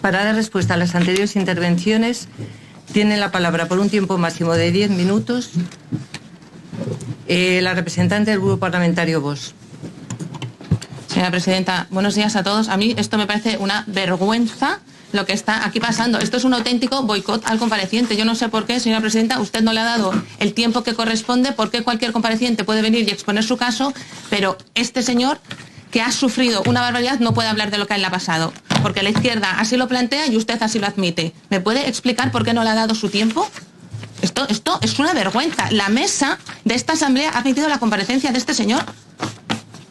Para dar respuesta a las anteriores intervenciones, tiene la palabra por un tiempo máximo de 10 minutos la representante del Grupo Parlamentario Vox. Señora presidenta, buenos días a todos. A mí esto me parece una vergüenza lo que está aquí pasando. Esto es un auténtico boicot al compareciente. Yo no sé por qué, señora presidenta, usted no le ha dado el tiempo que corresponde, por qué cualquier compareciente puede venir y exponer su caso, pero este señor que ha sufrido una barbaridad no puede hablar de lo que a él le ha pasado, porque la izquierda así lo plantea y usted así lo admite. ¿Me puede explicar por qué no le ha dado su tiempo? Esto es una vergüenza. La mesa de esta asamblea ha admitido la comparecencia de este señor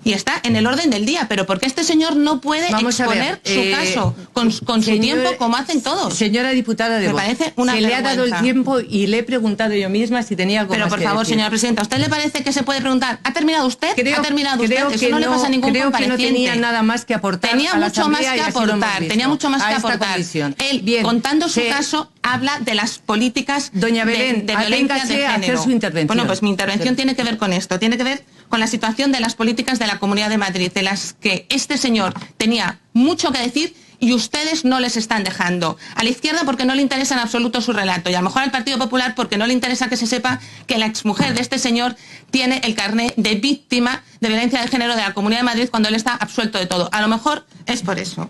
y está en el orden del día, pero ¿por qué este señor no puede exponer su caso con su tiempo como hacen todos? Señora diputada de Vox, me parece una vergüenza. Le ha dado el tiempo y le he preguntado yo misma si tenía algo pero más por que favor, decir. Señora presidenta, ¿a usted le parece que se puede preguntar? ¿Ha terminado usted? ¿Ha terminado usted? Eso no le pasa a ningún creo compareciente. Que no tenía nada más que aportar. Tenía mucho más que aportar. Tenía mucho más que aportar. Él, bien, contando su caso, habla de las políticas Doña Belén, de violencia de género. Hacer su intervención. Bueno, pues mi intervención tiene que ver con esto. Tiene que ver con la situación de las políticas de la Comunidad de Madrid, de las que este señor tenía mucho que decir y ustedes no les están dejando. A la izquierda porque no le interesa en absoluto su relato y a lo mejor al Partido Popular porque no le interesa que se sepa que la exmujer de este señor tiene el carné de víctima de violencia de género de la Comunidad de Madrid cuando él está absuelto de todo. A lo mejor es por eso.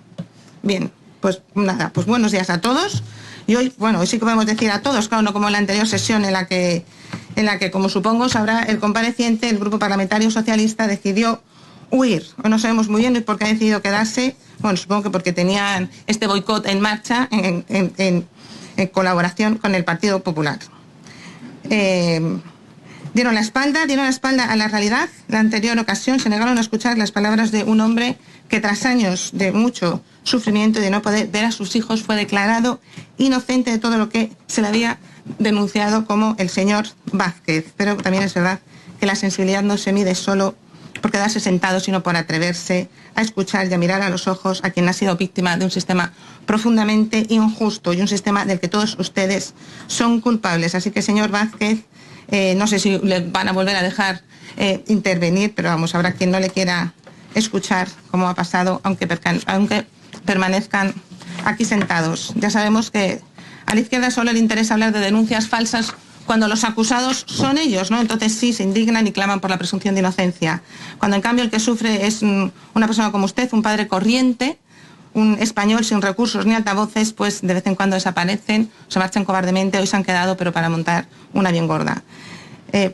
Bien, pues nada, pues buenos días a todos. Y hoy, bueno, hoy sí que podemos decir a todos, claro, no como en la anterior sesión en la que, como supongo sabrá, el compareciente, el Grupo Parlamentario Socialista decidió huir. No sabemos muy bien por qué ha decidido quedarse. Bueno, supongo que porque tenían este boicot en marcha en colaboración con el Partido Popular. Dieron la espalda a la realidad. La anterior ocasión se negaron a escuchar las palabras de un hombre que tras años de mucho sufrimiento y de no poder ver a sus hijos fue declarado inocente de todo lo que se le había denunciado como el señor Vázquez. Pero también es verdad que la sensibilidad no se mide solo por quedarse sentado, sino por atreverse a escuchar y a mirar a los ojos a quien ha sido víctima de un sistema profundamente injusto y un sistema del que todos ustedes son culpables. Así que, señor Vázquez, no sé si le van a volver a dejar intervenir, pero vamos, habrá quien no le quiera escuchar como ha pasado, aunque permanezcan aquí sentados. Ya sabemos que a la izquierda solo le interesa hablar de denuncias falsas cuando los acusados son ellos, ¿no? Entonces sí, se indignan y claman por la presunción de inocencia. Cuando en cambio el que sufre es una persona como usted, un padre corriente, un español sin recursos ni altavoces, pues de vez en cuando desaparecen, se marchan cobardemente, hoy se han quedado, pero para montar una bien gorda.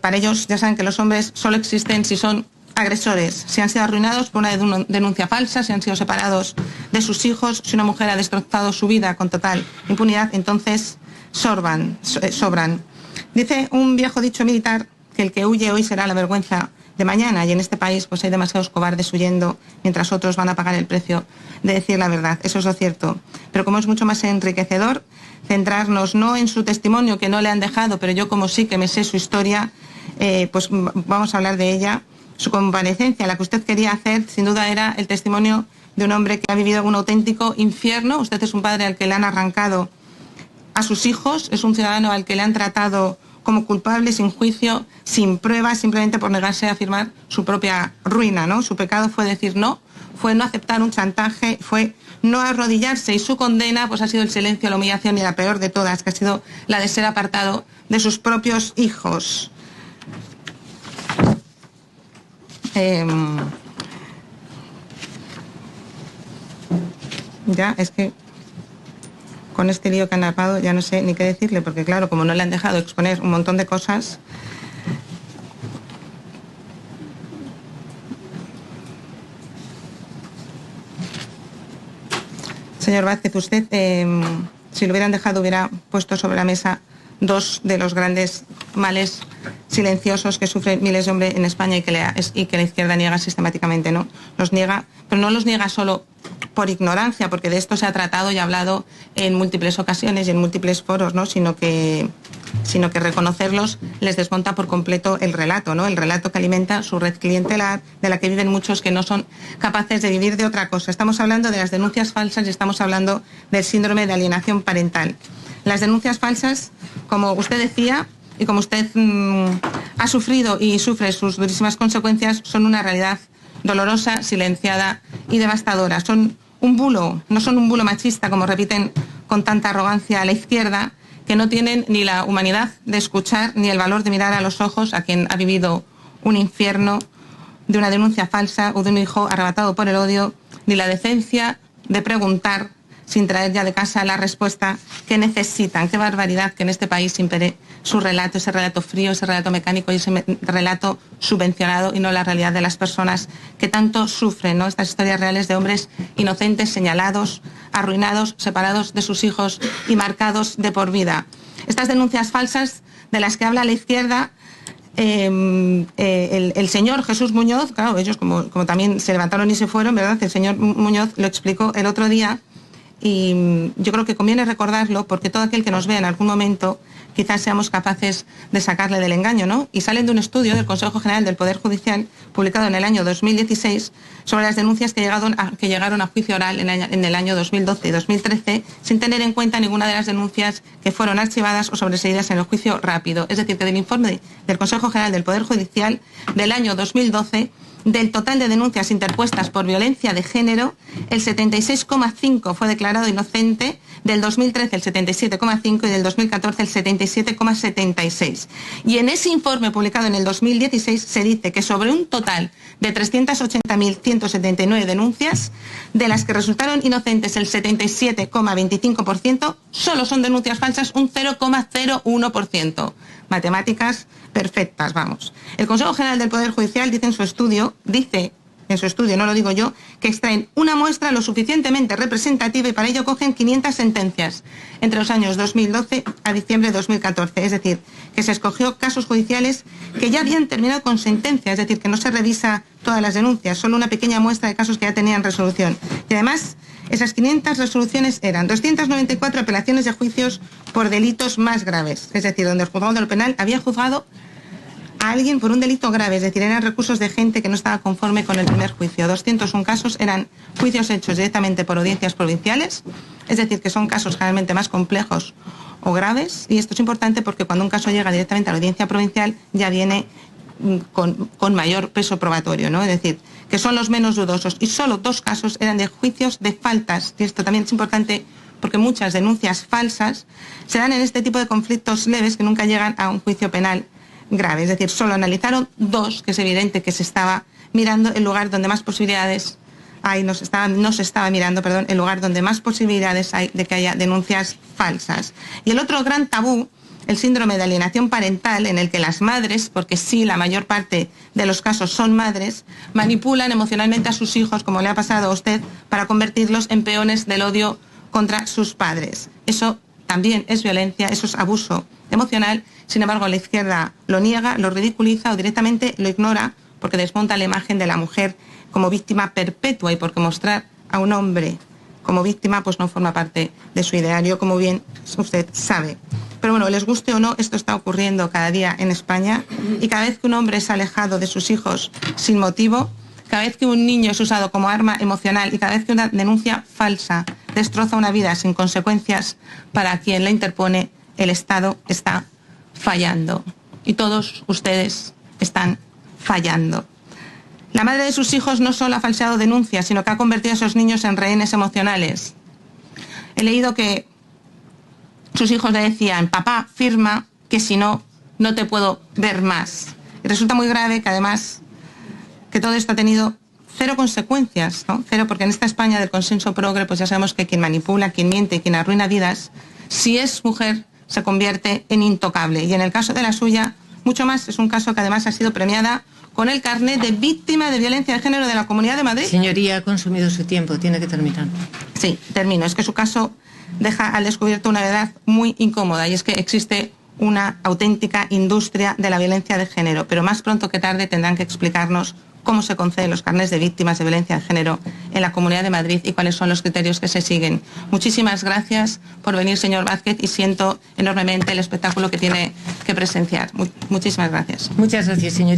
Para ellos ya saben que los hombres solo existen si son agresores, si han sido arruinados por una denuncia falsa, si han sido separados de sus hijos, si una mujer ha destrozado su vida con total impunidad, entonces sobran. Dice un viejo dicho militar que el que huye hoy será la vergüenza de mañana, y en este país pues hay demasiados cobardes huyendo mientras otros van a pagar el precio de decir la verdad. Eso es lo cierto. Pero como es mucho más enriquecedor centrarnos no en su testimonio, que no le han dejado, pero yo como sí que me sé su historia, pues vamos a hablar de ella. Su comparecencia, la que usted quería hacer, sin duda era el testimonio de un hombre que ha vivido un auténtico infierno. Usted es un padre al que le han arrancado a sus hijos, es un ciudadano al que le han tratado como culpable, sin juicio, sin pruebas, simplemente por negarse a afirmar su propia ruina, ¿no? Su pecado fue decir no, fue no aceptar un chantaje, fue no arrodillarse, y su condena pues ha sido el silencio, la humillación y la peor de todas, que ha sido la de ser apartado de sus propios hijos. Ya, es que con este lío que han armado ya no sé ni qué decirle, porque claro, como no le han dejado exponer un montón de cosas. Señor Vázquez, usted, si lo hubieran dejado, hubiera puesto sobre la mesa dos de los grandes males silenciosos que sufren miles de hombres en España y que la izquierda niega sistemáticamente, ¿no? Los niega, pero no los niega solo por ignorancia, porque de esto se ha tratado y hablado en múltiples ocasiones y en múltiples foros, ¿no? Sino que reconocerlos les desmonta por completo el relato, ¿no? El relato que alimenta su red clientelar, de la que viven muchos que no son capaces de vivir de otra cosa. Estamos hablando de las denuncias falsas y estamos hablando del síndrome de alienación parental. Las denuncias falsas, como usted decía, y como usted ha sufrido y sufre sus durísimas consecuencias, son una realidad dolorosa, silenciada y devastadora. Son un bulo, no son un bulo machista, como repiten con tanta arrogancia a la izquierda, que no tienen ni la humanidad de escuchar ni el valor de mirar a los ojos a quien ha vivido un infierno de una denuncia falsa o de un hijo arrebatado por el odio, ni la decencia de preguntar sin traer ya de casa la respuesta que necesitan. Qué barbaridad que en este país impere su relato, ese relato frío, ese relato mecánico y ese relato subvencionado y no la realidad de las personas que tanto sufren, ¿no? Estas historias reales de hombres inocentes, señalados, arruinados, separados de sus hijos y marcados de por vida. Estas denuncias falsas de las que habla la izquierda, el señor Jesús Muñoz, claro, ellos como también se levantaron y se fueron, ¿verdad? El señor Muñoz lo explicó el otro día. Y yo creo que conviene recordarlo porque todo aquel que nos vea en algún momento quizás seamos capaces de sacarle del engaño, ¿no? Y salen de un estudio del Consejo General del Poder Judicial publicado en el año 2016 sobre las denuncias que llegaron a juicio oral en el año 2012 y 2013 sin tener en cuenta ninguna de las denuncias que fueron archivadas o sobreseídas en el juicio rápido. Es decir, que del informe del Consejo General del Poder Judicial del año 2012, del total de denuncias interpuestas por violencia de género, el 76,5 fue declarado inocente, del 2013 el 77,5 y del 2014 el 77,76. Y en ese informe publicado en el 2016 se dice que sobre un total de 380.179 denuncias, de las que resultaron inocentes el 77,25%, solo son denuncias falsas un 0,01%. Matemáticas perfectas, vamos. El Consejo General del Poder Judicial dice en su estudio, no lo digo yo, que extraen una muestra lo suficientemente representativa y para ello cogen 500 sentencias entre los años 2012 a diciembre de 2014. Es decir, que se escogió casos judiciales que ya habían terminado con sentencia, es decir, que no se revisa todas las denuncias, solo una pequeña muestra de casos que ya tenían resolución. Y además, esas 500 resoluciones eran 294 apelaciones de juicios por delitos más graves, es decir, donde el juzgado de lo penal había juzgado a alguien por un delito grave, es decir, eran recursos de gente que no estaba conforme con el primer juicio. 201 casos eran juicios hechos directamente por audiencias provinciales, es decir, que son casos generalmente más complejos o graves, y esto es importante porque cuando un caso llega directamente a la audiencia provincial ya viene con mayor peso probatorio, ¿no? Es decir, que son los menos dudosos, y solo 2 casos eran de juicios de faltas, y esto también es importante porque muchas denuncias falsas se dan en este tipo de conflictos leves que nunca llegan a un juicio penal grave, es decir, solo analizaron 2, que es evidente que se estaba mirando el lugar donde más posibilidades hay, no se estaba mirando, perdón, el lugar donde más posibilidades hay de que haya denuncias falsas. Y el otro gran tabú, el síndrome de alienación parental, en el que las madres, porque sí, la mayor parte de los casos son madres, manipulan emocionalmente a sus hijos, como le ha pasado a usted, para convertirlos en peones del odio contra sus padres. Eso también es violencia, eso es abuso emocional. Sin embargo, la izquierda lo niega, lo ridiculiza o directamente lo ignora porque desmonta la imagen de la mujer como víctima perpetua y porque mostrar a un hombre como víctima pues no forma parte de su ideario, como bien usted sabe. Pero bueno, les guste o no, esto está ocurriendo cada día en España, y cada vez que un hombre es alejado de sus hijos sin motivo, cada vez que un niño es usado como arma emocional y cada vez que una denuncia falsa destroza una vida sin consecuencias para quien la interpone, el Estado está fallando. Y todos ustedes están fallando. La madre de sus hijos no solo ha falseado denuncias, sino que ha convertido a esos niños en rehenes emocionales. He leído que sus hijos le decían: papá, firma, que si no, no te puedo ver más. Y resulta muy grave que además que todo esto ha tenido 0 consecuencias, ¿no? 0, porque en esta España del consenso progre, pues ya sabemos que quien manipula, quien miente, quien arruina vidas, si es mujer, se convierte en intocable. Y en el caso de la suya, mucho más. Es un caso que además ha sido premiada con el carnet de víctima de violencia de género de la Comunidad de Madrid. Señoría, ha consumido su tiempo, tiene que terminar. Sí, termino. Es que su caso deja al descubierto una verdad muy incómoda, y es que existe una auténtica industria de la violencia de género, pero más pronto que tarde tendrán que explicarnos cómo se conceden los carnets de víctimas de violencia de género en la Comunidad de Madrid y cuáles son los criterios que se siguen. Muchísimas gracias por venir, señor Vázquez, y siento enormemente el espectáculo que tiene que presenciar. Muchísimas gracias. Muchas gracias, señor.